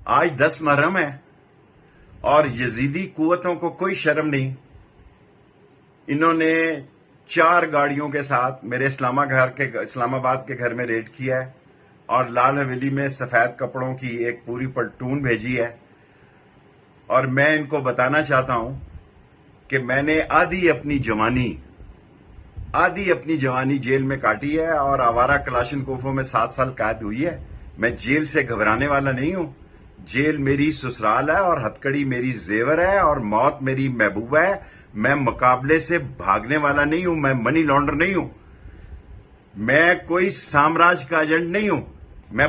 آج 10 محرم ہے اور یزیدی قوتوں کو کوئی شرم نہیں. انہوں نے 4 گاڑیوں کے ساتھ میرے اسلام آباد کے گھر میں ریڈ کیا ہے اور لال حویلی میں سفید کپڑوں کی ایک پوری پلٹون بھیجی ہے. اور میں ان کو بتانا چاہتا ہوں کہ میں نے آدھی اپنی جوانی جیل میں کاٹی ہے اور آوارہ کلاشن کوفوں میں 7 سال قید ہوئی ہے. میں جیل سے گھبرانے والا نہیں ہوں. جیل میری سسرال ہے اور ہتکڑی میری زیور ہے اور موت میری محبوبہ ہے. میں مقابلے سے بھاگنے والا نہیں ہوں. میں منی لانڈر نہیں ہوں. میں کوئی سامراج کا ایجنٹ نہیں ہوں. میں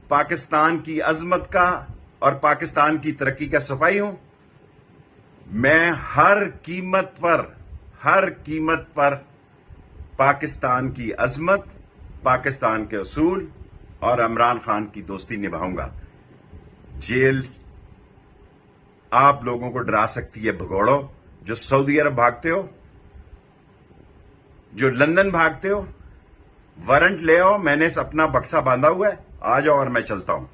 پاکستان کی عظمت کا اور پاکستان کی ترقی کا سپاہی ہوں. میں ہر قیمت پر پاکستان کی عظمت، پاکستان کے اصول اور عمران خان کی دوستی نبھاؤں گا. جیل آپ لوگوں کو ڈرا سکتی ہے. بھگوڑو جو سعودی عرب بھاگتے ہو، جو لندن بھاگتے ہو، وارنٹ لے آؤ. میں نے اپنا بکسا باندھا ہوا ہے. آ جاؤ اور میں چلتا ہوں.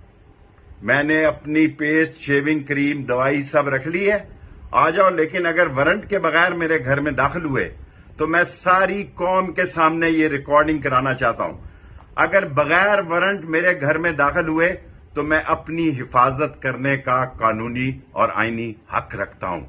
میں نے اپنی پیسٹ، شیونگ کریم، دوائی سب رکھ لی ہے. آ جاؤ. لیکن اگر وارنٹ کے بغیر میرے گھر میں داخل ہوئے تو میں ساری قوم کے سامنے یہ ریکارڈنگ کرانا چاہتا ہوں. اگر بغیر وارنٹ میرے گھر میں داخل ہوئے تو میں اپنی حفاظت کرنے کا قانونی اور آئینی حق رکھتا ہوں.